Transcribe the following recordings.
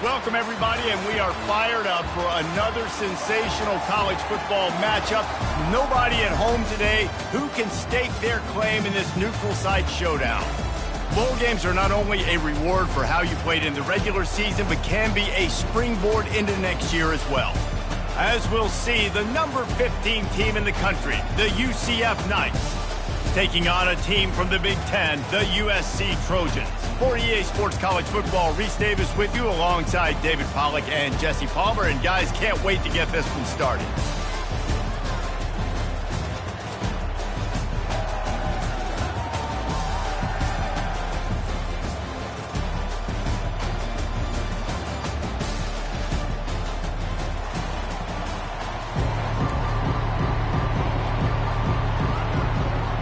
Welcome, everybody, and we are fired up for another sensational college football matchup. Nobody at home today who can stake their claim in this neutral site showdown. Bowl games are not only a reward for how you played in the regular season, but can be a springboard into next year as well. As we'll see, the number 15 team in the country, the UCF Knights, taking on a team from the Big Ten, the USC Trojans. For EA Sports College Football, Reese Davis with you alongside David Pollack and Jesse Palmer. And guys, can't wait to get this one started.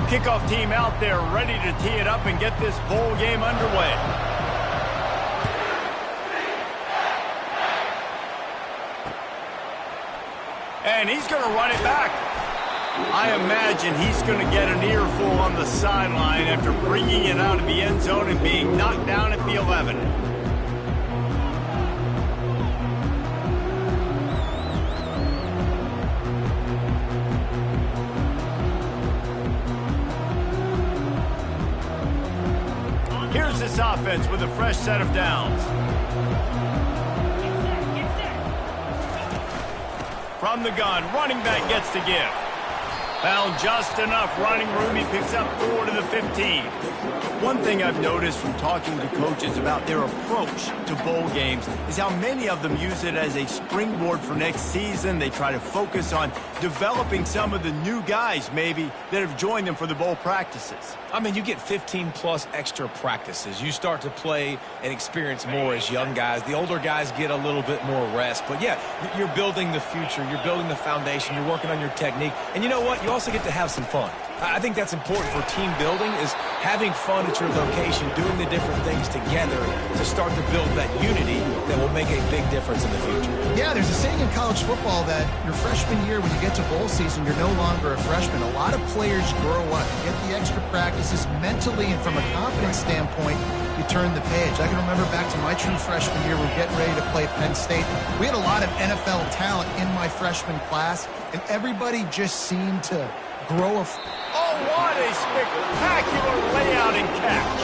Kickoff team out there ready to tee it up and get this bowl game underway. And he's going to run it back. I imagine he's going to get an earful on the sideline after bringing it out of the end zone and being knocked down at the 11. Here's this offense with a fresh set of downs. From the gun, running back gets to give. Found just enough running room. He picks up 4 to the 15. One thing I've noticed from talking to coaches about their approach to bowl games is how many of them use it as a springboard for next season. They try to focus on developing some of the new guys, maybe, that have joined them for the bowl practices. I mean, you get 15-plus extra practices. You start to play and experience more as young guys. The older guys get a little bit more rest. But, yeah, you're building the future. You're building the foundation. You're working on your technique. And you know what? You also get to have some fun. I think that's important for team building, is having fun at your location, doing the different things together to start to build that unity that will make a big difference in the future. Yeah, there's a saying in college football that your freshman year, when you get to bowl season, you're no longer a freshman. A lot of players grow up. You get the extra practices mentally, and from a confidence standpoint, you turn the page. I can remember back to my true freshman year, we were getting ready to play Penn State. We had a lot of NFL talent in my freshman class, and everybody just seemed to grow a... Oh, what a spectacular layout and catch.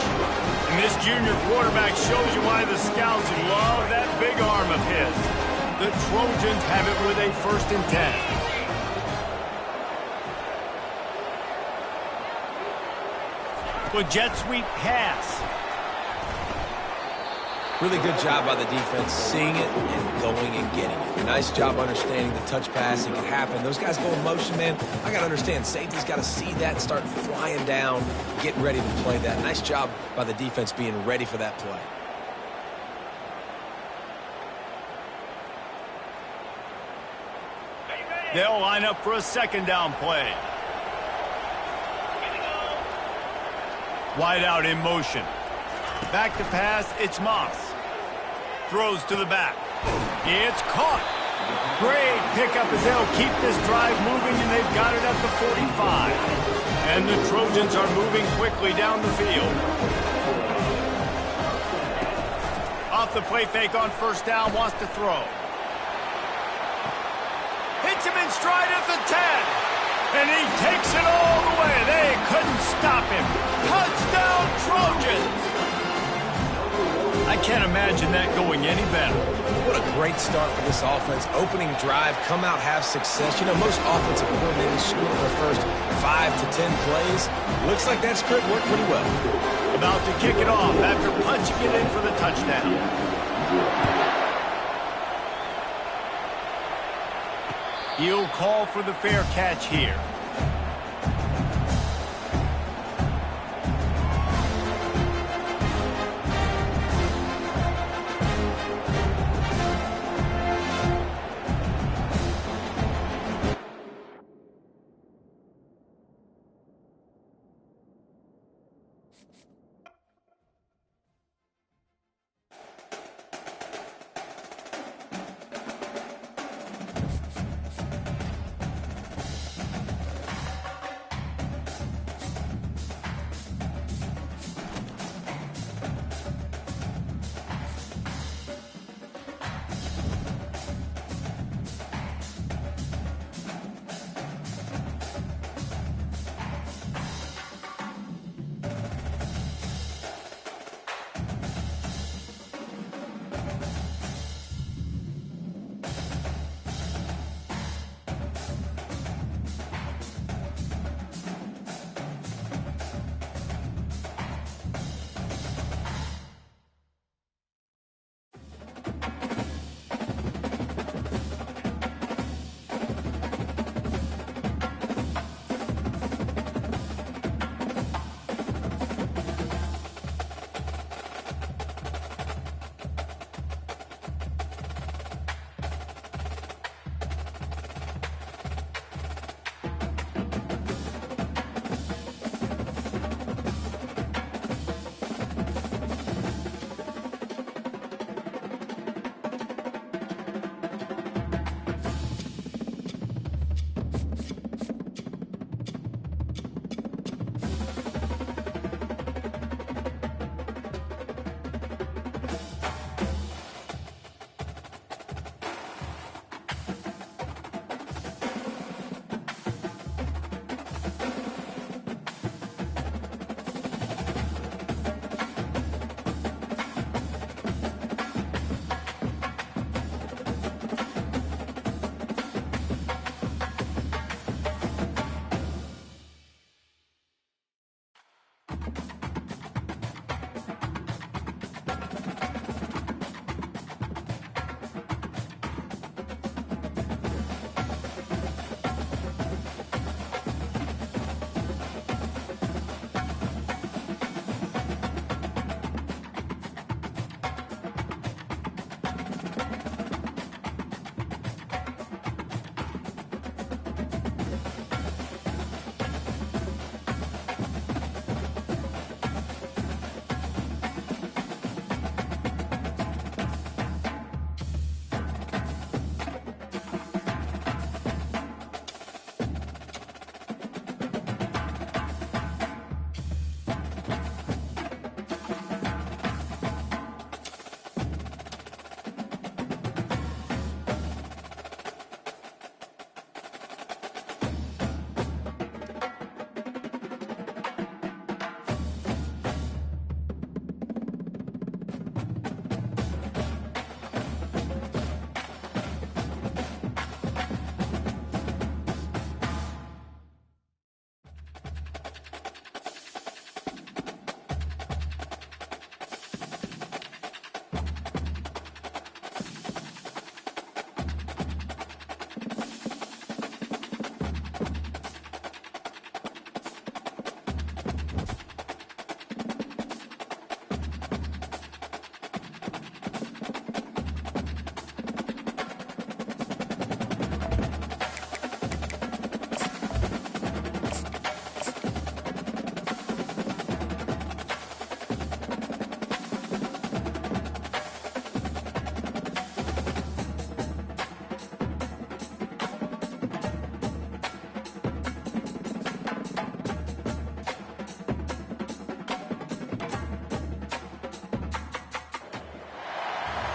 And this junior quarterback shows you why the scouts love that big arm of his. The Trojans have it with a 1st and 10. With jet sweep pass. Really good job by the defense, seeing it and going and getting it. Nice job understanding the touch passing can happen. Those guys go in motion, man. I got to understand, safety's got to see that and start flying down, getting ready to play that. Nice job by the defense being ready for that play. They'll line up for a 2nd down play. Wide out in motion. Back to pass, it's Moss. Throws to the back. It's caught. Great pickup as they'll keep this drive moving, and they've got it at the 45. And the Trojans are moving quickly down the field. Off the play fake on 1st down, wants to throw. Hits him in stride at the 10. And he takes it all the way. They couldn't stop him. Touchdown, Trojans! I can't imagine that going any better. What a great start for this offense. Opening drive, come out, have success. You know, most offensive coordinators score their first 5 to 10 plays. Looks like that script worked pretty well. About to kick it off after punching it in for the touchdown. He'll call for the fair catch here.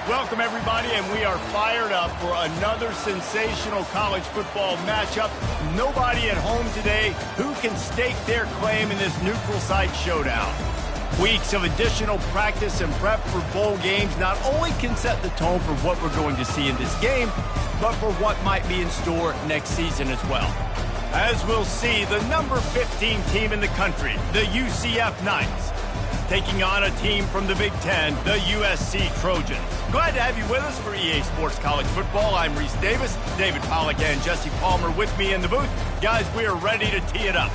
Welcome, everybody, and we are fired up for another sensational college football matchup. Nobody at home today who can stake their claim in this neutral site showdown. Weeks of additional practice and prep for bowl games not only can set the tone for what we're going to see in this game, but for what might be in store next season as well. As we'll see, the number 15 team in the country, the UCF Knights, taking on a team from the Big Ten, the USC Trojans. Glad to have you with us for EA Sports College Football. I'm Reese Davis, David Pollack and Jesse Palmer with me in the booth. Guys, we are ready to tee it up.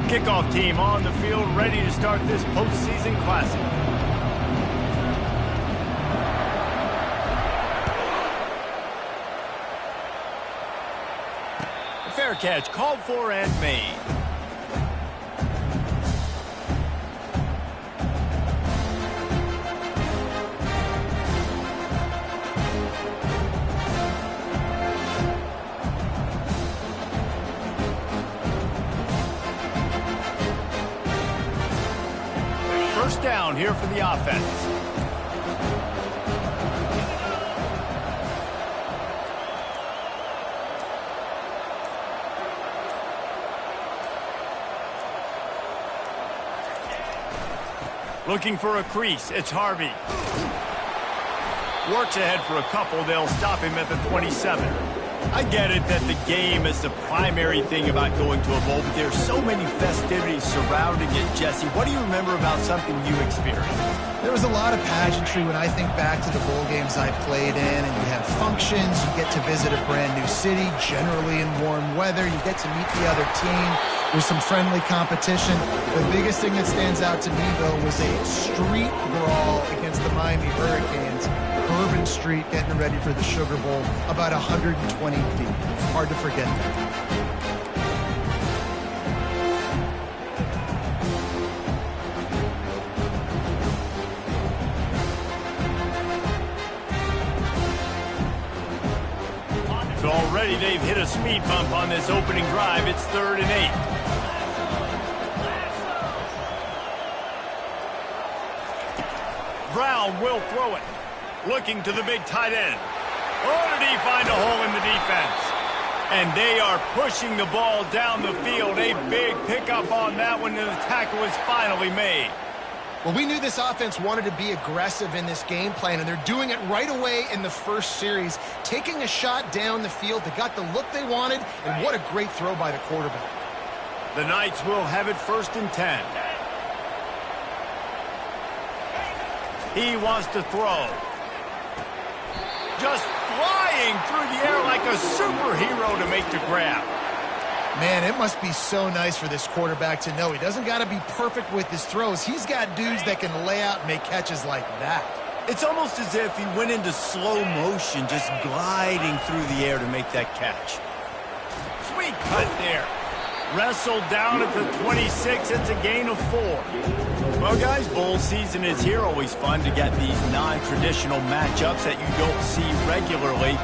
Kickoff team on the field, ready to start this postseason classic. A fair catch called for and made. First down here for the offense. Looking for a crease, it's Harvey. Works ahead for a couple, they'll stop him at the 27. I get it that the game is the primary thing about going to a bowl, but there's so many festivities surrounding it, Jesse. What do you remember about something you experienced? There was a lot of pageantry when I think back to the bowl games I played in, and you have functions, you get to visit a brand new city, generally in warm weather, you get to meet the other team, there's some friendly competition. The biggest thing that stands out to me, though, was a street brawl against the Miami Hurricanes. Bourbon Street getting ready for the Sugar Bowl, about 120 deep. Hard to forget that. So already they've hit a speed bump on this opening drive. It's 3rd and 8. Brown will throw it. Looking to the big tight end. Oh, did he find a hole in the defense? And they are pushing the ball down the field. A big pickup on that one, and the tackle is finally made. Well, we knew this offense wanted to be aggressive in this game plan, and they're doing it right away in the first series, taking a shot down the field. They got the look they wanted, and what a great throw by the quarterback. The Knights will have it 1st and 10. He wants to throw. Just flying through the air like a superhero to make the grab. Man, it must be so nice for this quarterback to know he doesn't got to be perfect with his throws. He's got dudes that can lay out and make catches like that. It's almost as if he went into slow motion, just gliding through the air to make that catch. Sweet cut there. Wrestled down at the 26. It's a gain of 4. Well, guys, bowl season is here. Always fun to get these non-traditional matchups that you don't see regularly.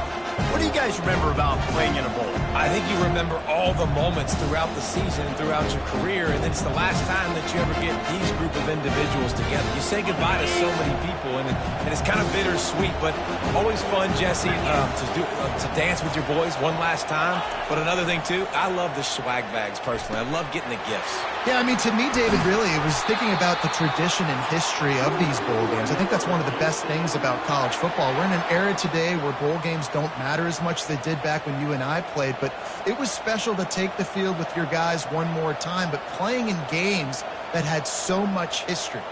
What do you guys remember about playing in a bowl? I think you remember all the moments throughout the season and throughout your career, and it's the last time that you ever get these group of individuals together. You say goodbye to so many people, and it's kind of bittersweet, but always fun, Jesse, to dance with your boys one last time. But another thing, too, I love the swag bags, personally. I love getting the gifts. Yeah, I mean, to me, David, really, it was thinking about the tradition and history of these bowl games. I think that's one of the best things about college football. We're in an era today where bowl games don't matter as much as they did back when you and I played, but it was special to take the field with your guys one more time, but playing in games that had so much history.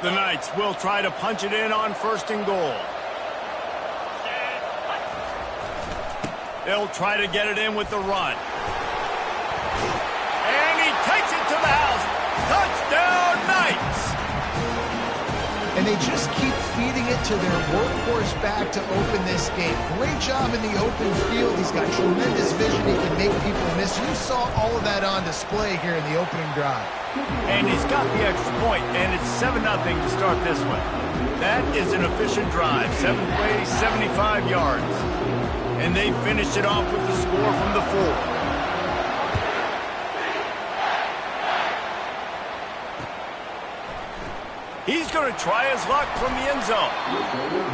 The Knights will try to punch it in on 1st and goal. They'll try to get it in with the run. And he takes it to the house. Touchdown, Knights! And they just keep feeding it to their workhorse back to open this game. Great job in the open field. He's got tremendous vision. He can make people miss. You saw all of that on display here in the opening drive. And he's got the extra point, and it's 7-0 to start this one. That is an efficient drive. 7 plays, 75 yards. And they finished it off with the score from the 4. He's going to try his luck from the end zone.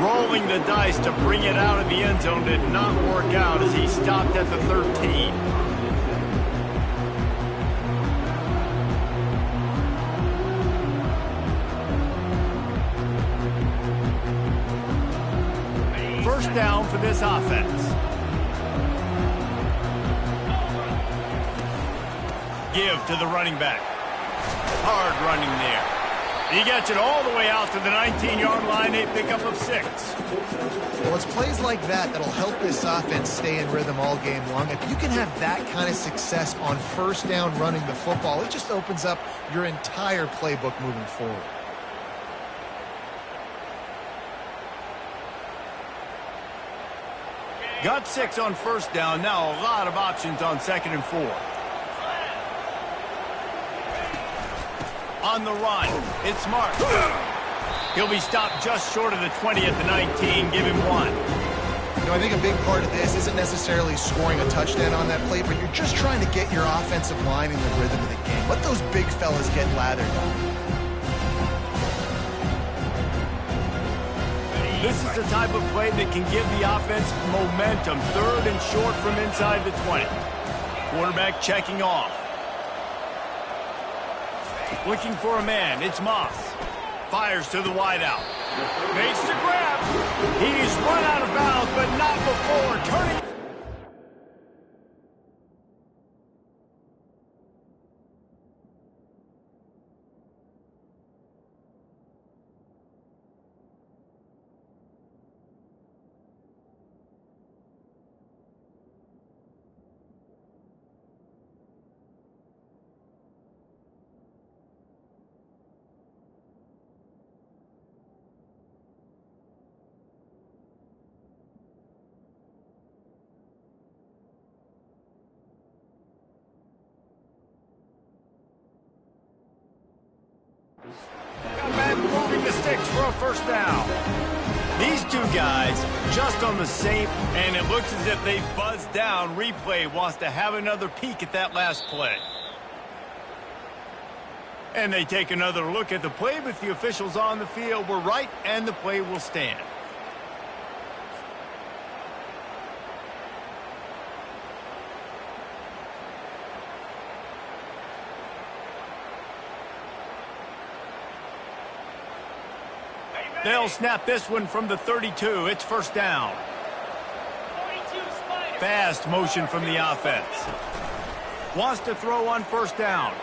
Rolling the dice to bring it out of the end zone did not work out as he stopped at the 13. First down for this offense. Give to the running back. Hard running there. He gets it all the way out to the 19-yard line, a pickup of 6. Well, it's plays like that that'll help this offense stay in rhythm all game long. If you can have that kind of success on first down running the football, it just opens up your entire playbook moving forward. Got 6 on first down. Now a lot of options on 2nd and 4. On the run, it's Mark. He'll be stopped just short of the 20 at the 19. Give him 1. You know, I think a big part of this isn't necessarily scoring a touchdown on that play, but you're just trying to get your offensive line in the rhythm of the game. Let those big fellas get lathered up. This is the type of play that can give the offense momentum. 3rd and short from inside the 20. Quarterback checking off. Looking for a man. It's Moss. Fires to the wideout. Makes the grab. He's run out of bounds, but not before turning. Back moving the sticks for a first down. These two guys just on the same, and it looks as if they've buzzed down. Replay wants to have another peek at that last play. And they take another look at the play, but the officials on the field were right, and the play will stand. They'll snap this one from the 32. It's first down. Fast motion from the offense. Wants to throw on first down.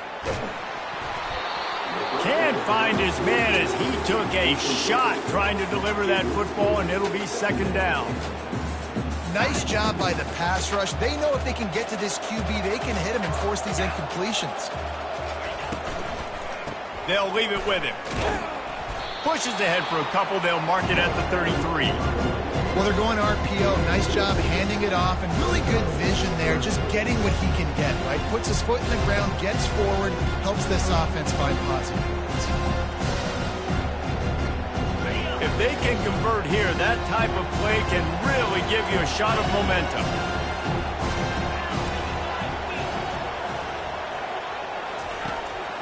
Can't find his man as he took a shot trying to deliver that football, and it'll be second down. Nice job by the pass rush. They know if they can get to this QB, they can hit him and force these incompletions. They'll leave it with him. Pushes ahead for a couple. They'll mark it at the 33. Well, they're going RPO. Nice job handing it off, and really good vision there, just getting what he can get, right? Puts his foot in the ground, gets forward, helps this offense find positive points. If they can convert here, that type of play can really give you a shot of momentum.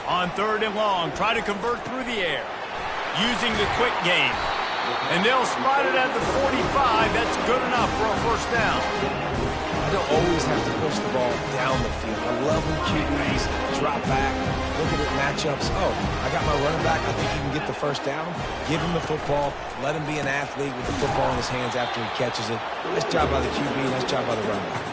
On third and long, try to convert through the air. Using the quick game. And they'll spot it at the 45. That's good enough for a first down. I don't always have to push the ball down the field. I love when QBs drop back, looking at matchups. Oh, I got my running back. I think he can get the first down. Give him the football. Let him be an athlete with the football in his hands after he catches it. Nice job by the QB. Nice job by the running back.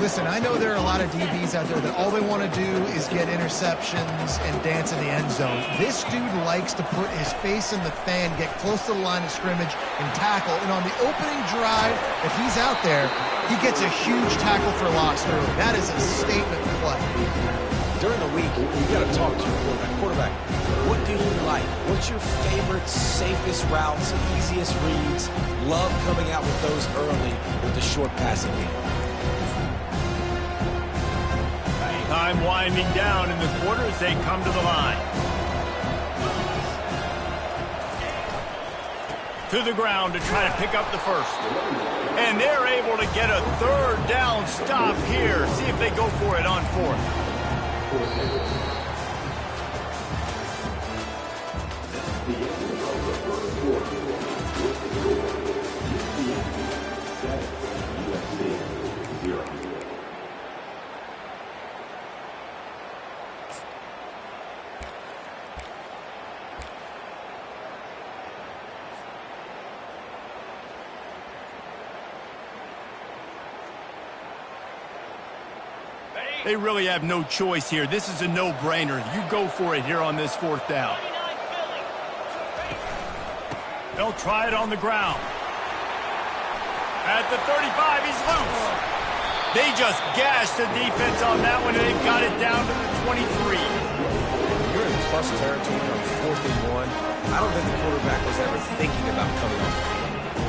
Listen, I know there are a lot of DBs out there that all they want to do is get interceptions and dance in the end zone. This dude likes to put his face in the fan, get close to the line of scrimmage, and tackle. And on the opening drive that he's out there, he gets a huge tackle for loss early. That is a statement play. During the week, you got to talk to your quarterback. What do you like? What's your favorite, safest routes, easiest reads? Love coming out with those early with the short passing game. Time winding down in the quarter as they come to the line. To the ground to try to pick up the first. And they're able to get a third down stop here. See if they go for it on fourth. They really have no choice here. This is a no-brainer. You go for it here on this fourth down. They'll try it on the ground. At the 35, he's loose. They just gashed the defense on that one, and they've got it down to the 23. You're in plus territory on 4th and 1. I don't think the quarterback was ever thinking about coming off the field.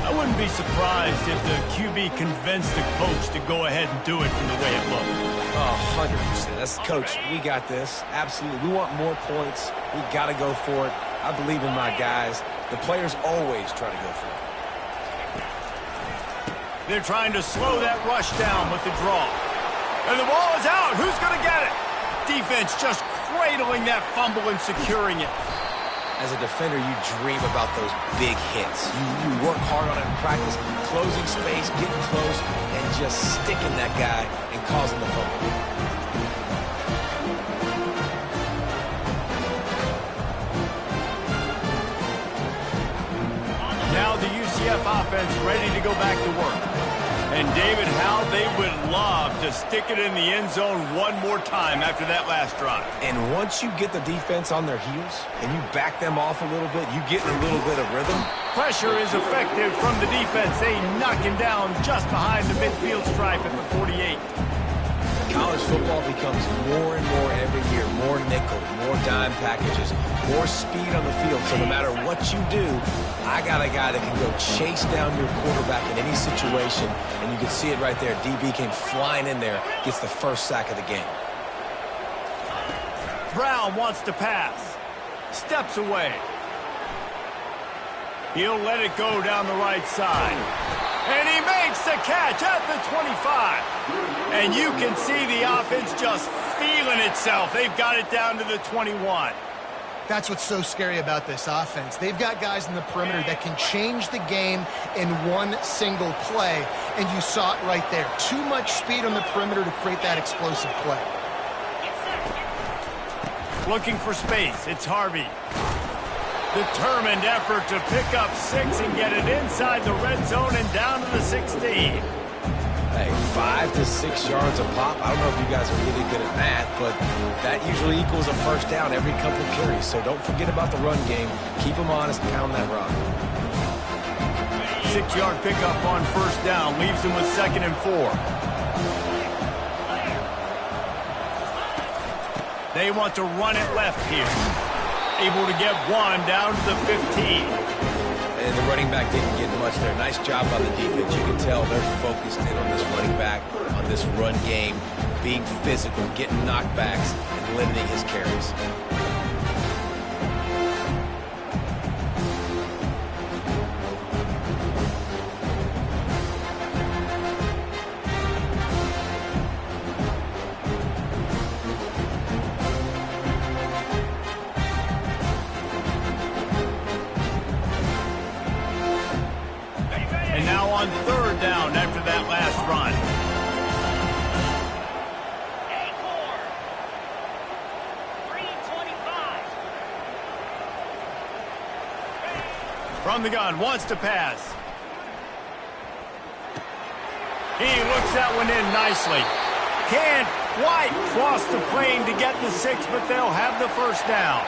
I wouldn't be surprised if the QB convinced the coach to go ahead and do it from the way it looked. 100%. That's coach. We got this. Absolutely. We want more points. We got to go for it. I believe in my guys. The players always try to go for it. They're trying to slow that rush down with the draw. And the ball is out. Who's going to get it? Defense just cradling that fumble and securing it. As a defender, you dream about those big hits. You work hard on it in practice, closing space, getting close, and just sticking that guy and causing the fumble. Now the UCF offense ready to go back to work. And David, how they would love to stick it in the end zone one more time after that last drive. And once you get the defense on their heels and you back them off a little bit, you get a little bit of rhythm. Pressure is effective from the defense. They knock him down just behind the midfield stripe at the 48. College football becomes more and more every year, more nickel, more dime packages, more speed on the field. So no matter what you do, I got a guy that can go chase down your quarterback in any situation, and you can see it right there. DB came flying in there, gets the first sack of the game. Brown wants to pass. Steps away. He'll let it go down the right side. And he makes the catch at the 25. And you can see the offense just feeling itself. They've got it down to the 21. That's what's so scary about this offense. They've got guys in the perimeter that can change the game in one single play. And you saw it right there. Too much speed on the perimeter to create that explosive play. Looking for space. It's Harvey. Determined effort to pick up 6 and get it inside the red zone and down to the 16. Hey, 5 to 6 yards a pop. I don't know if you guys are really good at math, but that usually equals a first down every couple carries. So don't forget about the run game. Keep them honest, pound that rock. 6-yard pickup on first down leaves them with 2nd and 4. They want to run it left here. Able to get 1 down to the 15. And the running back didn't get much there. Nice job by the defense. You can tell they're focused in on this running back, on this run game, being physical, getting knockbacks, and limiting his carries. And now on 3rd down after that last run. From the gun, wants to pass. He looks that one in nicely. Can't quite cross the plane to get the 6, but they'll have the first down.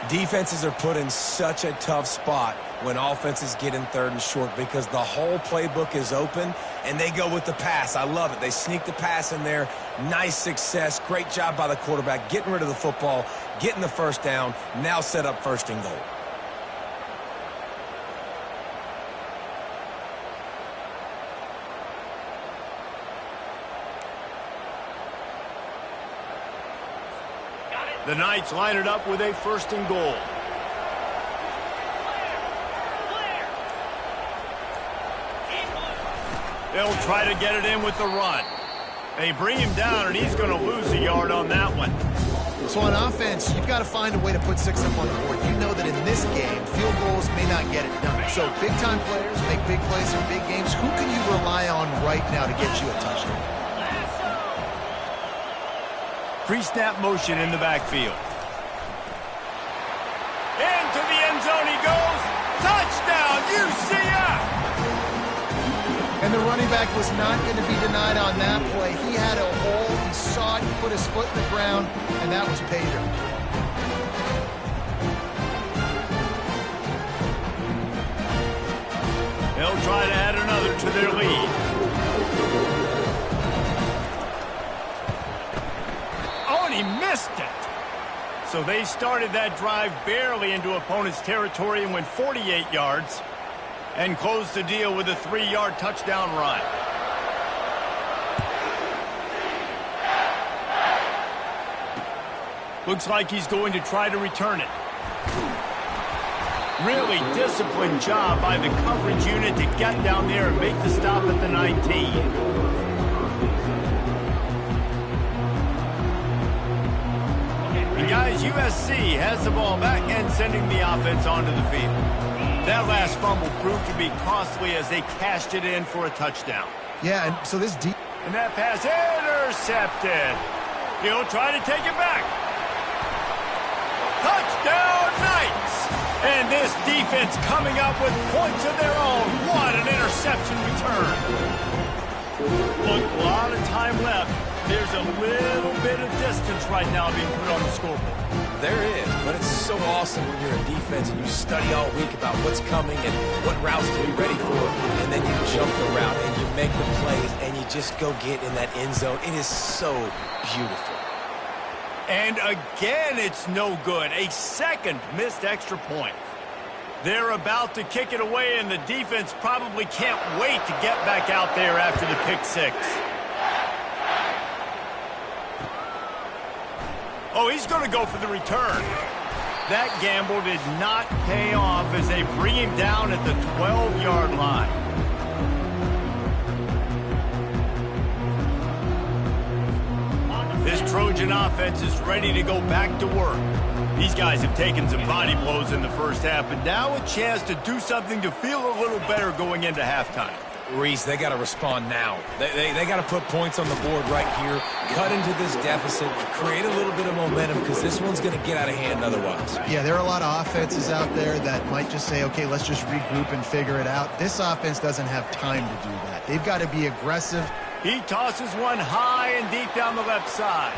Defenses are put in such a tough spot when offenses get in 3rd and short because the whole playbook is open and they go with the pass. I love it. They sneak the pass in there. Nice success. Great job by the quarterback getting rid of the football, getting the first down, now set up 1st and goal. The Knights line it up with a 1st and goal. They'll try to get it in with the run. They bring him down, and he's going to lose a yard on that one. So on offense, you've got to find a way to put 6 up on the board. You know that in this game, field goals may not get it done. So big-time players make big plays in big games. Who can you rely on right now to get you a touchdown? Pre-snap motion in the backfield. Into the end zone he goes. Touchdown, UCF! And the running back was not going to be denied on that play. He had a hole. He saw it. He put his foot in the ground, and that was pay dirt. They'll try to add another to their lead. Oh, and he missed it. So they started that drive barely into opponent's territory and went 48 yards and closed the deal with a 3-yard touchdown run. Looks like he's going to try to return it. Really disciplined job by the coverage unit to get down there and make the stop at the 19. Guys, USC has the ball back and sending the offense onto the field. That last fumble proved to be costly as they cashed it in for a touchdown. Yeah, and so this deep... And that pass intercepted. He'll try to take it back. Touchdown, Knights! And this defense coming up with points of their own. What an interception return. Look, a lot of time left. There's a little bit of distance right now being put on the scoreboard. There is, but it's so awesome when you're a defense and you study all week about what's coming and what routes to be ready for, and then you jump the route and you make the plays and you just go get in that end zone. It is so beautiful. And again, it's no good. A 2nd missed extra point. They're about to kick it away, and the defense probably can't wait to get back out there after the pick 6. Oh, he's going to go for the return. That gamble did not pay off as they bring him down at the 12-yard line. This Trojan offense is ready to go back to work. These guys have taken some body blows in the first half, but now a chance to do something to feel a little better going into halftime. Reese, they got to respond now. They got to put points on the board right here, cut into this deficit, create a little bit of momentum because this one's going to get out of hand otherwise. Yeah, there are a lot of offenses out there that might just say, okay, let's just regroup and figure it out. This offense doesn't have time to do that. They've got to be aggressive. He tosses one high and deep down the left side.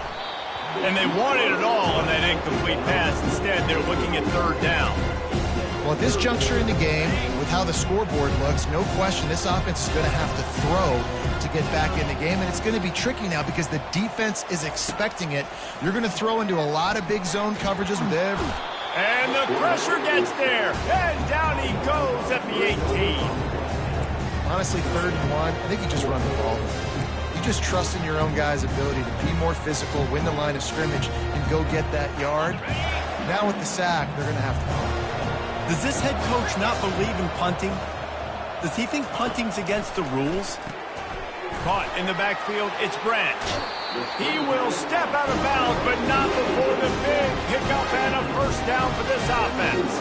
And they wanted it all on that incomplete pass. Instead, they're looking at third down. Well, at this juncture in the game, with how the scoreboard looks, no question this offense is going to have to throw to get back in the game, and it's going to be tricky now because the defense is expecting it. You're going to throw into a lot of big zone coverages with every... And the pressure gets there, and down he goes at the 18. Honestly, 3rd and 1, I think you just run the ball. You just trust in your own guy's ability to be more physical, win the line of scrimmage, and go get that yard. Now with the sack, they're going to have to punt. Does this head coach not believe in punting? Does he think punting's against the rules? Caught in the backfield, it's Branch. He will step out of bounds, but not before the big pickup and a first down for this offense.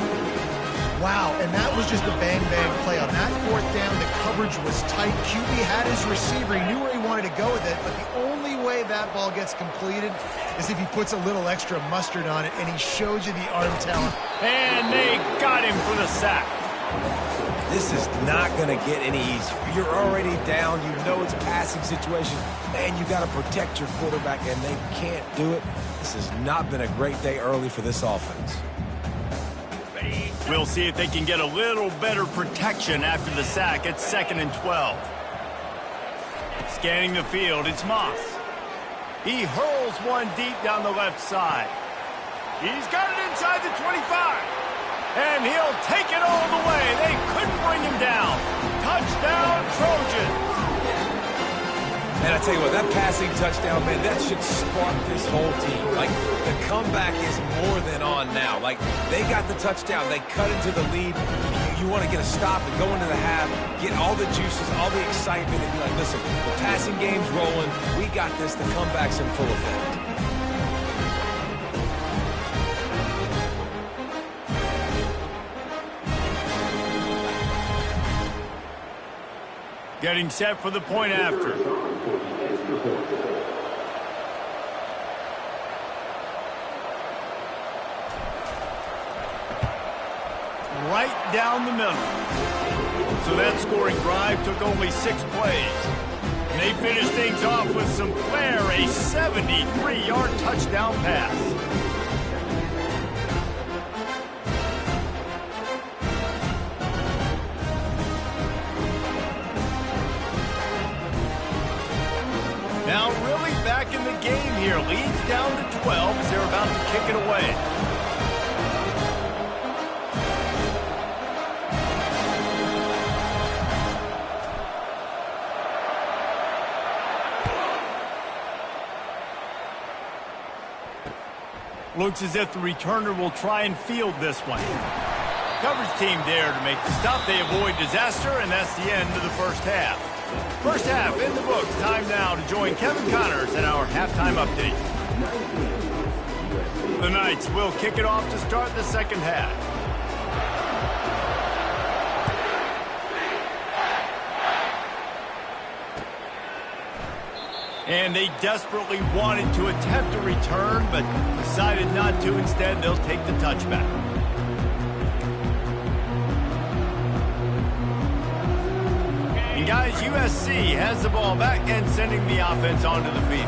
Wow, and that was just a bang-bang play. On that 4th down, the coverage was tight. QB had his receiver. He knew where he wanted to go with it, but the only way that ball gets completed is if he puts a little extra mustard on it, and he shows you the arm talent. And they got him for the sack. This is not going to get any easier. You're already down. You know it's a passing situation, and you got to protect your quarterback, and they can't do it. This has not been a great day early for this offense. We'll see if they can get a little better protection after the sack at 2nd and 12. Scanning the field, it's Moss. He hurls one deep down the left side. He's got it inside the 25. And he'll take it all the way. They couldn't bring him down. Touchdown, Trojans. And I tell you what, that passing touchdown, man, that should spark this whole team. Like, the comeback is more than on now. Like, they got the touchdown. They cut into the lead. You want to get a stop and go into the half, get all the juices, all the excitement, and be like, listen, the passing game's rolling. We got this. The comeback's in full effect. Getting set for the point after. Right down the middle. So that scoring drive took only 6 plays. And they finished things off with some flair, a 73-yard touchdown pass. Now really back in the game here. Leads down to 12 as they're about to kick it away. Looks as if the returner will try and field this one. Coverage team there to make the stop. They avoid disaster, and that's the end of the first half. First half in the books. Time now to join Kevin Connors in our halftime update. The Knights will kick it off to start the second half. And they desperately wanted to attempt a return, but decided not to. Instead, they'll take the touchback. And guys, USC has the ball back and sending the offense onto the field.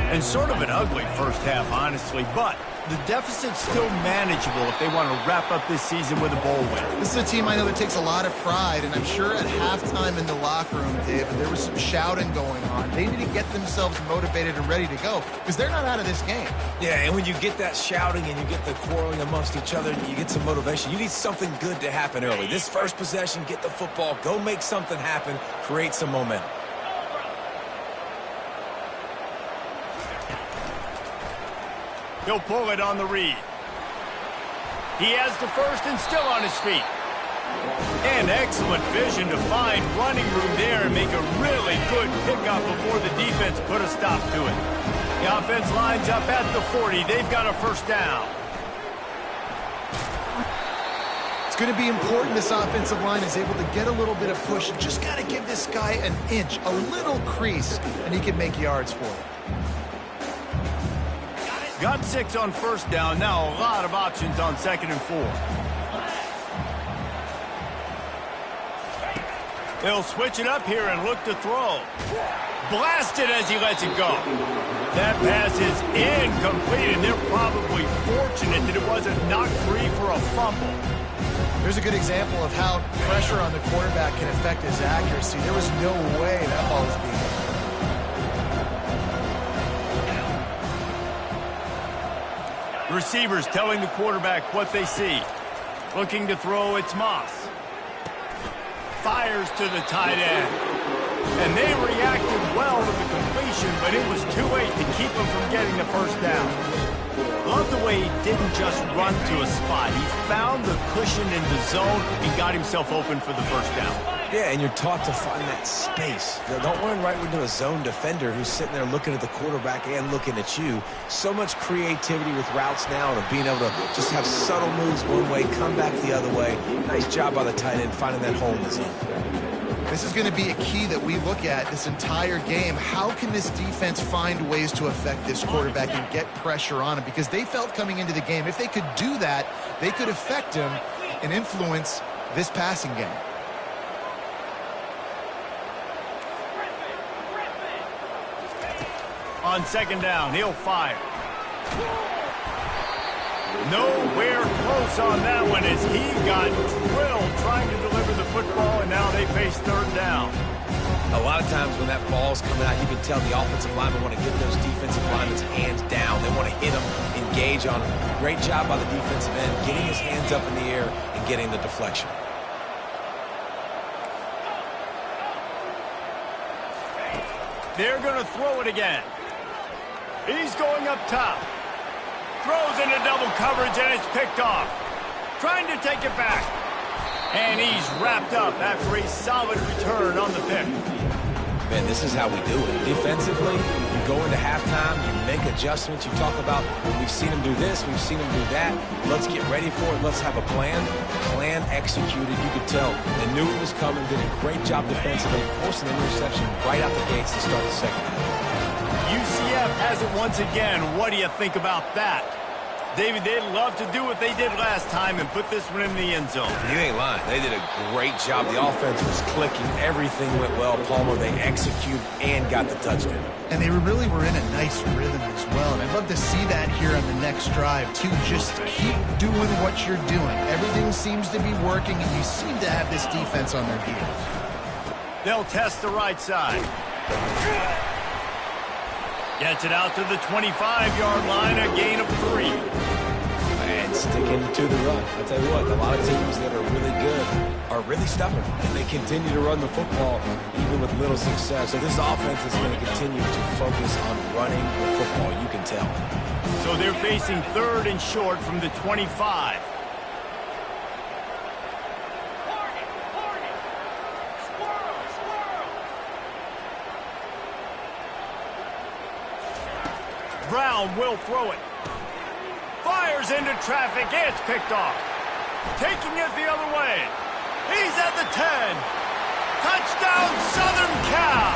And sort of an ugly first half, honestly, but the deficit's still manageable if they want to wrap up this season with a bowl win. This is a team I know that takes a lot of pride, and I'm sure at halftime in the locker room, David, there was some shouting going on. They need to get themselves motivated and ready to go because they're not out of this game. Yeah, and when you get that shouting and you get the quarreling amongst each other, you get some motivation. You need something good to happen early. This first possession, get the football, go make something happen, create some momentum. He'll pull it on the read. He has the first and still on his feet. And excellent vision to find running room there and make a really good pickup before the defense put a stop to it. The offense lines up at the 40. They've got a first down. It's going to be important this offensive line is able to get a little bit of push. Just got to give this guy an inch, a little crease, and he can make yards for it. Got 6 on first down. Now a lot of options on 2nd and 4. They'll switch it up here and look to throw. Blasted as he lets it go. That pass is incomplete, and they're probably fortunate that it wasn't knocked free for a fumble. There's a good example of how pressure on the quarterback can affect his accuracy. There was no way that ball was being hit. Receivers telling the quarterback what they see. Looking to throw, it's Moss. Fires to the tight end. And they reacted well to the completion, but it was too late to keep them from getting the first down. Love the way he didn't just run to a spot. He found the cushion in the zone and got himself open for the first down. Yeah, and you're taught to find that space. Don't run right into a zone defender who's sitting there looking at the quarterback and looking at you. So much creativity with routes now and being able to just have subtle moves one way, come back the other way. Nice job by the tight end finding that hole in the zone. This is going to be a key that we look at this entire game. How can this defense find ways to affect this quarterback and get pressure on him? Because they felt coming into the game, if they could do that, they could affect him and influence this passing game. On 2nd down, he'll fire. Nowhere close on that one as he got drilled trying to deliver the football, and now they face 3rd down. A lot of times when that ball's coming out, you can tell the offensive linemen want to get those defensive linemen's hands down. They want to hit them, engage on them. Great job by the defensive end, getting his hands up in the air and getting the deflection. They're going to throw it again. He's going up top. Throws into double coverage, and it's picked off. Trying to take it back. And he's wrapped up after a solid return on the pick. Man, this is how we do it. Defensively, you go into halftime, you make adjustments, you talk about, we've seen them do this, we've seen them do that. Let's get ready for it. Let's have a plan. Plan executed. You could tell they knew it was coming, did a great job defensively, forced an interception right out the gates to start the second half. UCF has it once again. What do you think about that? David, they'd love to do what they did last time and put this one in the end zone. You ain't lying. They did a great job. The offense was clicking. Everything went well. Palmer, they executed and got the touchdown. And they really were in a nice rhythm as well. And I'd love to see that here on the next drive, too. Just keep doing what you're doing. Everything seems to be working, and you seem to have this defense on their heels. They'll test the right side. Gets it out to the 25-yard line, a gain of 3. And sticking to the run. I'll tell you what, a lot of teams that are really good are really stubborn, and they continue to run the football even with little success. So this offense is going to continue to focus on running the football, you can tell. So they're facing 3rd and short from the 25. Brown will throw it. Fires into traffic. It's picked off. Taking it the other way. He's at the 10. Touchdown, Southern Cal.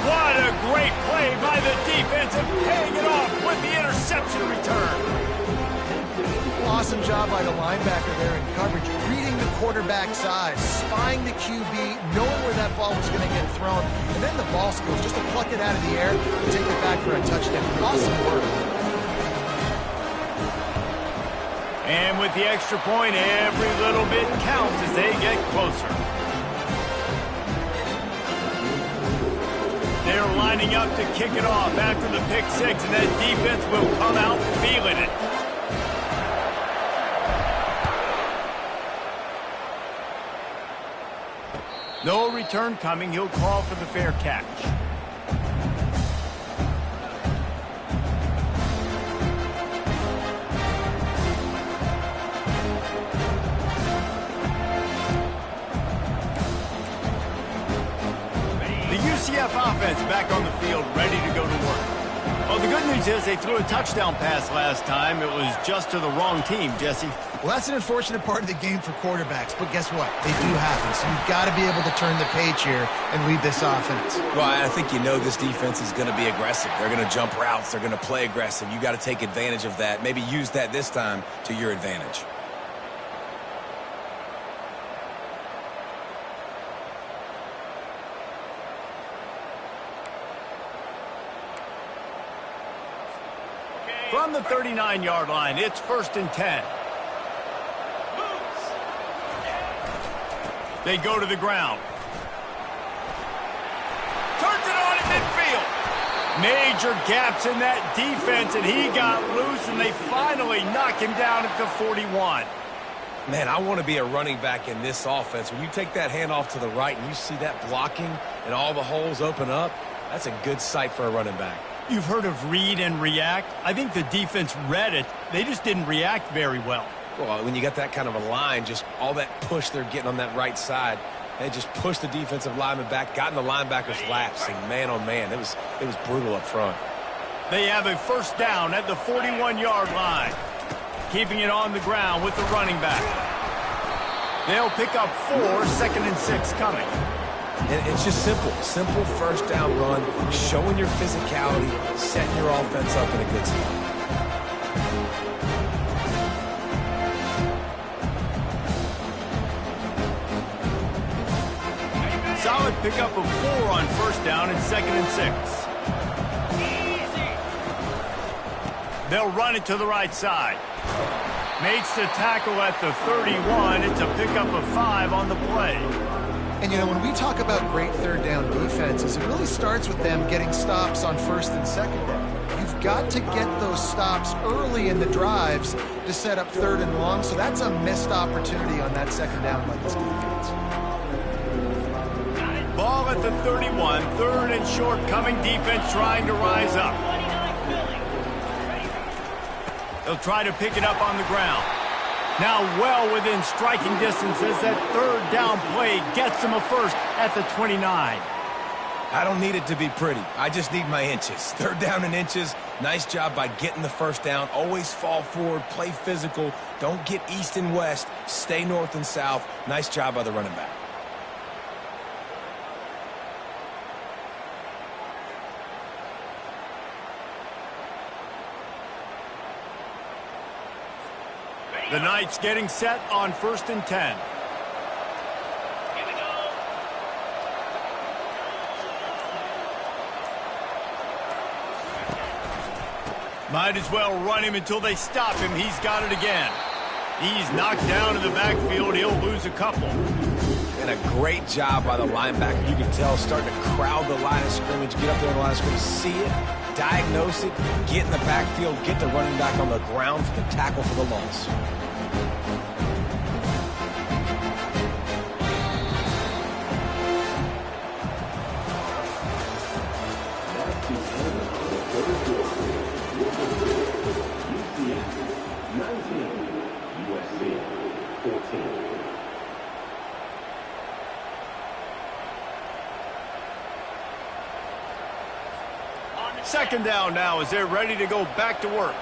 What a great play by the defense and paying it off with the interception return. Awesome job by the linebacker there in coverage, reading the quarterback's eyes, spying the QB, knowing where that ball was going to get thrown, and then the ball skills just to pluck it out of the air and take it back for a touchdown. Awesome work. And with the extra point, every little bit counts as they get closer. They're lining up to kick it off after the pick 6, and that defense will come out feeling it. No return coming. He'll call for the fair catch. The UCF offense back on the field, ready to go to work. Well, the good news news is they threw a touchdown pass last time. It was just to the wrong team, Jesse. Well, that's an unfortunate part of the game for quarterbacks, but guess what? They do happen, so you've got to be able to turn the page here and lead this offense. Well, I think you know this defense is going to be aggressive. They're going to jump routes. They're going to play aggressive. You got to take advantage of that. Maybe use that this time to your advantage. From the 39-yard line, it's 1st and 10. They go to the ground. Turns it on in midfield. Major gaps in that defense, and he got loose, and they finally knock him down at the 41. Man, I want to be a running back in this offense. When you take that handoff to the right and you see that blocking and all the holes open up, that's a good sight for a running back. You've heard of read and react. I think the defense read it. They just didn't react very well. Well, when you got that kind of a line, just all that push they're getting on that right side, they just pushed the defensive lineman back, got in the linebacker's laps, and man, oh man, it was brutal up front. They have a 1st down at the 41-yard line. Keeping it on the ground with the running back. They'll pick up 4, 2nd and 6 coming. And it's just simple 1st down run, showing your physicality, setting your offense up in a good spot. Solid pickup of 4 on 1st down and 2nd and 6. They'll run it to the right side. Makes the tackle at the 31. It's a pickup of 5 on the play. And, you know, when we talk about great 3rd down defenses, it really starts with them getting stops on 1st and 2nd down. You've got to get those stops early in the drives to set up 3rd and long, so that's a missed opportunity on that 2nd down by this defense. Ball at the 31, 3rd and short coming, defense trying to rise up. They'll try to pick it up on the ground. Now well within striking distance as that 3rd down play gets them a 1st at the 29. I don't need it to be pretty. I just need my inches. 3rd down and inches. Nice job by getting the 1st down. Always fall forward, play physical. Don't get east and west. Stay north and south. Nice job by the running back. The Knights getting set on 1st and 10. Might as well run him until they stop him. He's got it again. He's knocked down in the backfield. He'll lose a couple. And a great job by the linebacker. You can tell starting to crowd the line of scrimmage, get up there in the line of scrimmage, see it, diagnose it, get in the backfield, get the running back on the ground for the tackle for the loss. USC 14. Second down now as they're ready to go back to work.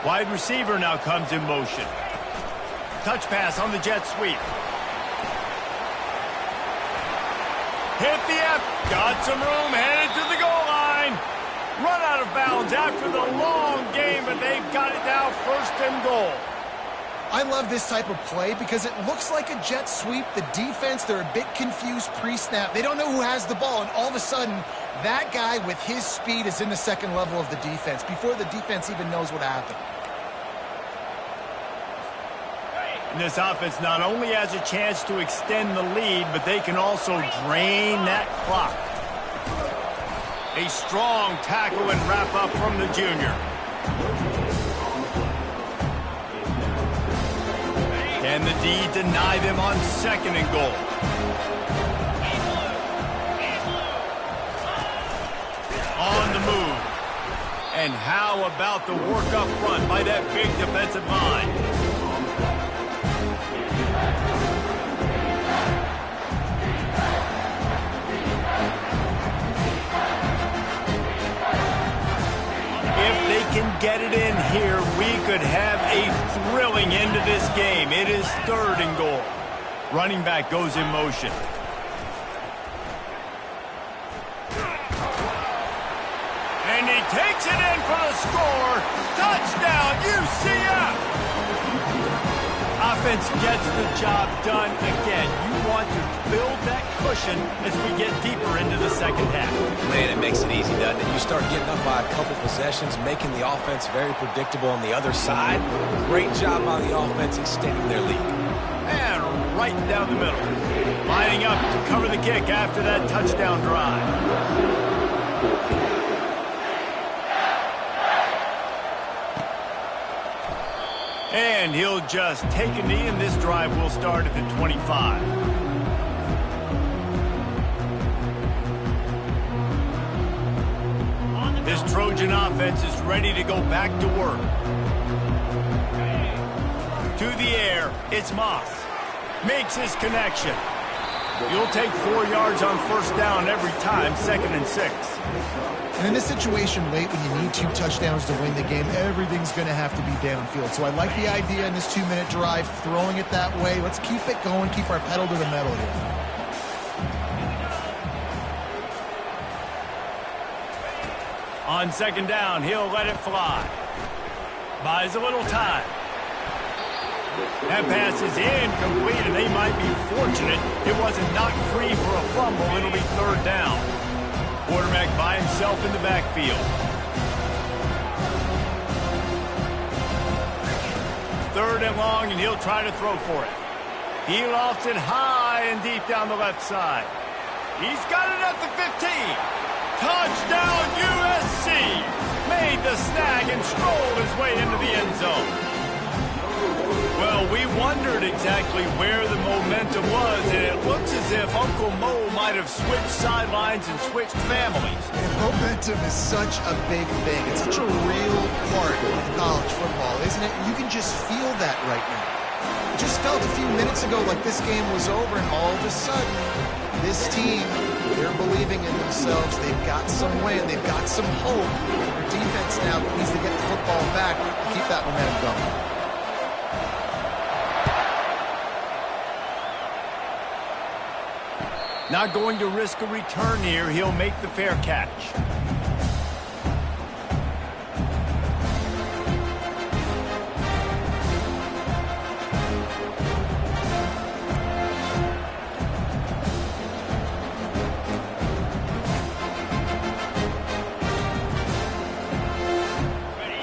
Wide receiver now comes in motion. Touch pass on the jet sweep. Hit the F. Got some room. Headed to the goal line. Run out of bounds after the long game, but they've got it now 1st and goal. I love this type of play because it looks like a jet sweep. The defense, they're a bit confused pre-snap. They don't know who has the ball, and all of a sudden, that guy with his speed is in the second level of the defense before the defense even knows what happened. And this offense not only has a chance to extend the lead, but they can also drain that clock. A strong tackle and wrap up from the junior. Can the D deny them on 2nd and goal? On the move. And how about the work up front by that big defensive line? can get it in here, we could have a thrilling end to this game. It is 3rd and goal. Running back goes in motion. And he takes it in for the score. Touchdown, UCF! Offense gets the job done again. You want to build that cushion as we get deeper into the second half. Man, it makes it easy, doesn't it? You start getting up by a couple possessions, making the offense very predictable on the other side. Great job by the offense extending their lead. And right down the middle. Lining up to cover the kick after that touchdown drive. And he'll just take a knee, and this drive will start at the 25. This Trojan offense is ready to go back to work. To the air, it's Moss. Makes his connection. You'll take 4 yards on first down every time, 2nd and 6. And in this situation late when you need 2 touchdowns to win the game, everything's going to have to be downfield. So I like the idea in this 2-minute drive, throwing it that way. Let's keep it going, keep our pedal to the metal here. On 2nd down, he'll let it fly. Buys a little time. That pass is incomplete, and they might be fortunate it wasn't knocked free for a fumble. It'll be 3rd down. Quarterback by himself in the backfield. 3rd and long, and he'll try to throw for it. He lofts it high and deep down the left side. He's got it at the 15. Touchdown, USC! Made the snag and strolled his way into the end zone. Well, we wondered exactly where the momentum was, and it looks as if Uncle Mo might have switched sidelines and switched families. And momentum is such a big thing. It's such a real part of college football, isn't it? You can just feel that right now. It just felt a few minutes ago like this game was over, and all of a sudden, this team, they're believing in themselves. They've got some wind. They've got some hope. Their defense now needs to get the football back and keep that momentum going. Not going to risk a return here. He'll make the fair catch.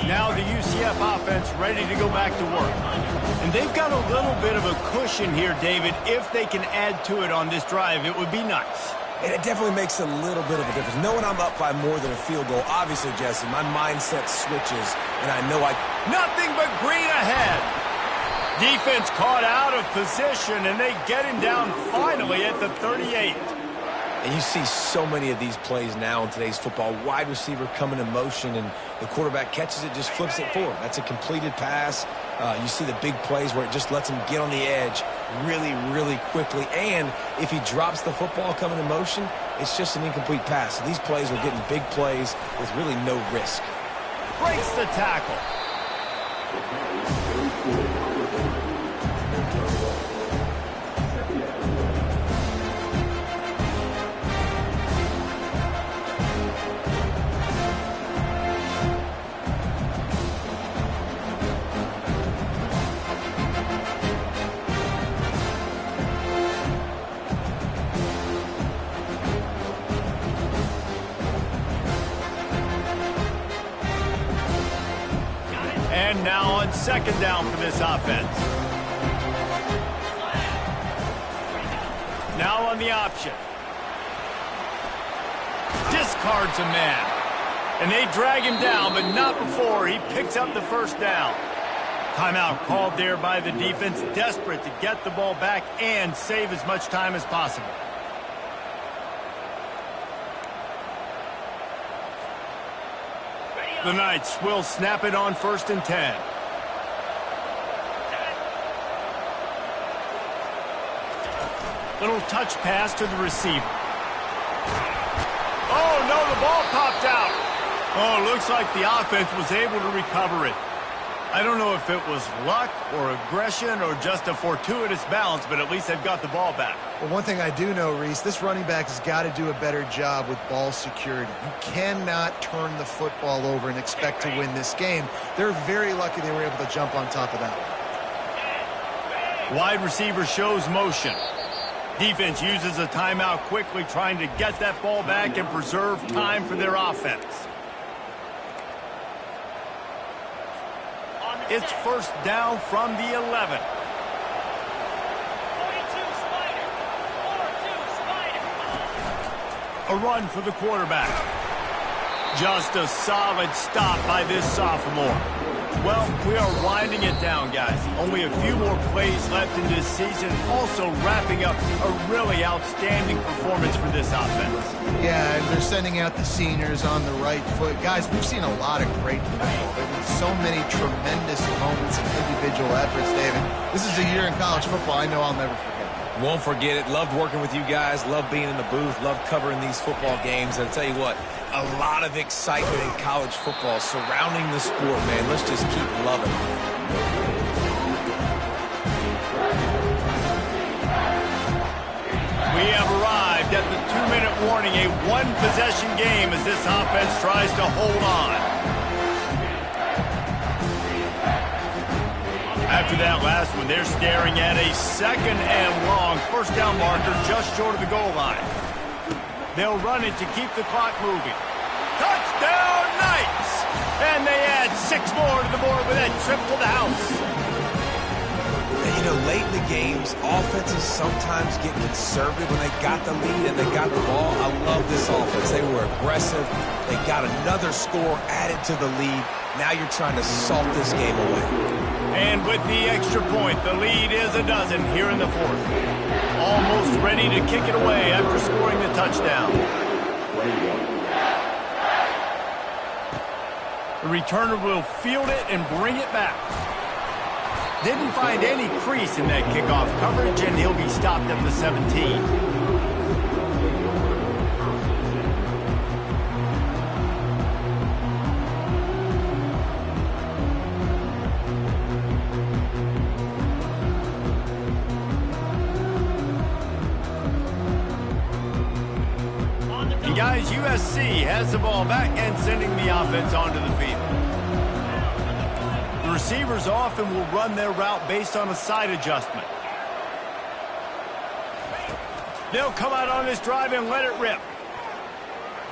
Now the UCF offense ready to go back to work. And they've got a little bit of a cushion here, David. If they can add to it on this drive, it would be nice. And it definitely makes a little bit of a difference. Knowing I'm up by more than a field goal, obviously, Jesse, my mindset switches, and I know Nothing but green ahead. Defense caught out of position, and they get him down finally at the 38. And you see so many of these plays now in today's football. Wide receiver coming in motion, and the quarterback catches it, just flips it forward. That's a completed pass. You see the big plays where it just lets him get on the edge really, really quickly. And if he drops the football coming in motion, it's just an incomplete pass. So these plays are getting big plays with really no risk. Breaks the tackle. And now on 2nd down for this offense. Now on the option. Discards a man. And they drag him down, but not before he picks up the 1st down. Timeout called there by the defense, desperate to get the ball back and save as much time as possible. The Knights will snap it on 1st and 10. Little touch pass to the receiver. Oh, no, the ball popped out. Oh, it looks like the offense was able to recover it. I don't know if it was luck or aggression or just a fortuitous bounce, but at least they've got the ball back. Well, one thing I do know, Reese, this running back has got to do a better job with ball security. You cannot turn the football over and expect to win this game. They're very lucky they were able to jump on top of that one. Wide receiver shows motion. Defense uses a timeout quickly, trying to get that ball back and preserve time for their offense. It's first down from the 11. A run for the quarterback. Just a solid stop by this sophomore. Well, we are winding it down, guys. Only a few more plays left in this season. Also wrapping up a really outstanding performance for this offense. Yeah, and they're sending out the seniors on the right foot. Guys, we've seen a lot of great football. There have been so many tremendous moments and individual efforts, David. This is a year in college football I know I'll never forget. Won't forget it. Loved working with you guys. Loved being in the booth. Loved covering these football games. And I'll tell you what, a lot of excitement in college football surrounding the sport, man. Let's just keep loving it. We have arrived at the 2-minute warning, a one-possession game as this offense tries to hold on. After that last one, they're staring at a 2nd and long first down marker just short of the goal line. They'll run it to keep the clock moving. Touchdown, Knights! And they add 6 more to the board with that trip to the house. You know, late in the games, offenses sometimes get conservative when they got the lead and they got the ball. I love this offense. They were aggressive. They got another score added to the lead. Now you're trying to salt this game away. And with the extra point, the lead is a dozen here in the 4th. Almost ready to kick it away after scoring the touchdown. The returner will field it and bring it back. Didn't find any crease in that kickoff coverage, and he'll be stopped at the 17. Guys, USC has the ball back and sending the offense onto the field. The receivers often will run their route based on a side adjustment. They'll come out on this drive and let it rip.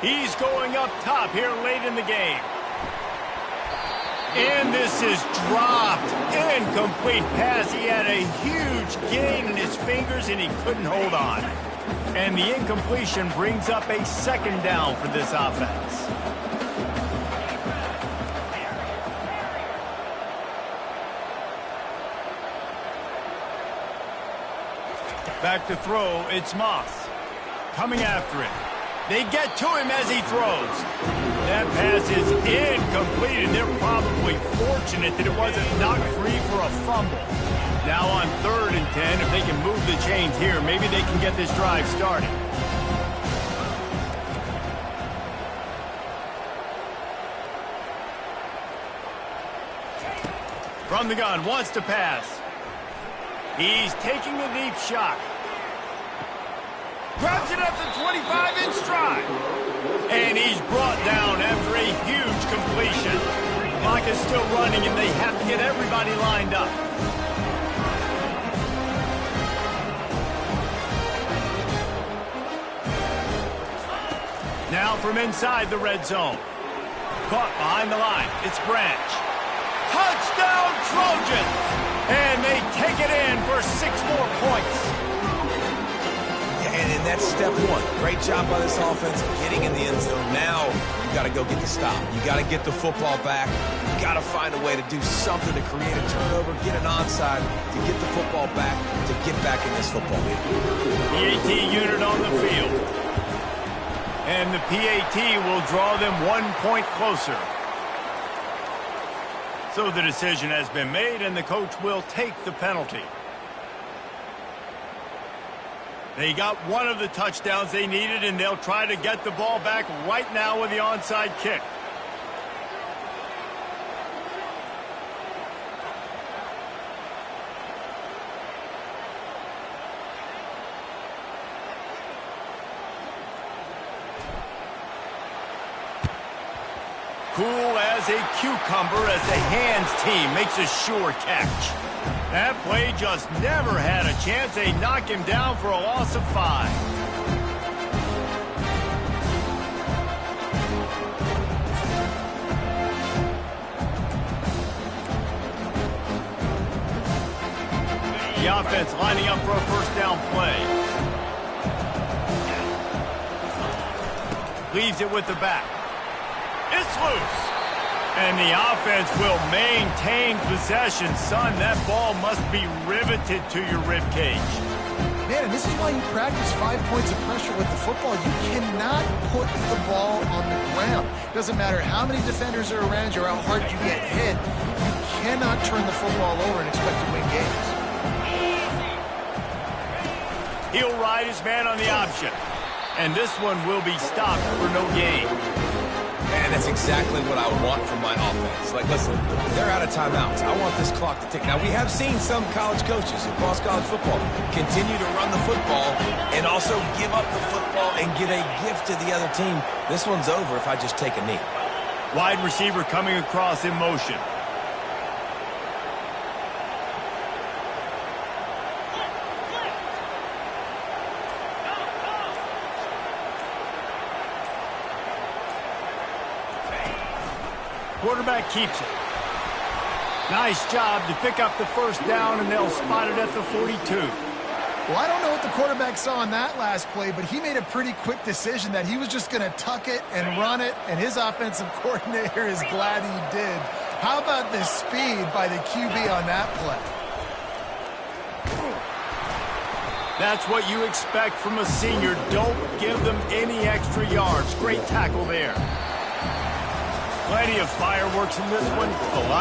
He's going up top here late in the game. And this is dropped. Incomplete pass. He had a huge gain in his fingers and he couldn't hold on. And the incompletion brings up a 2nd down for this offense. Back to throw, it's Moss. Coming after it. They get to him as he throws. That pass is incomplete, and they're probably fortunate that it wasn't knocked free for a fumble. Now on 3rd and 10, if they can move the chains here, maybe they can get this drive started. From the gun, wants to pass. He's taking a deep shot. Grabs it at the 25-inch stride. And he's brought down after a huge completion. Clock is still running, and they have to get everybody lined up. Now from inside the red zone. Caught behind the line. It's Branch. Touchdown, Trojans! And they take it in for 6 more points. Yeah, and that's step 1. Great job by this offense getting in the end zone. Now you got to go get the stop. You got to get the football back. You got to find a way to do something to create a turnover, get an onside, to get the football back, to get back in this football game. PAT unit on the field. And the PAT will draw them 1 point closer. So the decision has been made, and the coach will take the penalty. They got one of the touchdowns they needed, and they'll try to get the ball back right now with the onside kick. cool as a cucumber as the hands team makes a sure catch. That play just never had a chance. They knock him down for a loss of 5. The offense lining up for a first down play. Leaves it with the back. It's loose. And the offense will maintain possession. Son, that ball must be riveted to your ribcage. Man, and this is why you practice 5 points of pressure with the football. You cannot put the ball on the ground. Doesn't matter how many defenders are around you or how hard you get hit. You cannot turn the football over and expect to win games. He'll ride his man on the option. And this one will be stopped for no gain. And that's exactly what I want from my offense. Like, listen, they're out of timeouts. I want this clock to tick. Now, we have seen some college coaches across college football continue to run the football and also give up the football and give a gift to the other team. This one's over if I just take a knee. Wide receiver coming across in motion. Quarterback keeps it. Nice job to pick up the first down, and they'll spot it at the 42. Well, I don't know what the quarterback saw in that last play, but he made a pretty quick decision that he was just going to tuck it and run it, and his offensive coordinator is glad he did. How about the speed by the QB on that play? That's what you expect from a senior. Don't give them any extra yards. Great tackle there. Plenty of fireworks in this one. A lot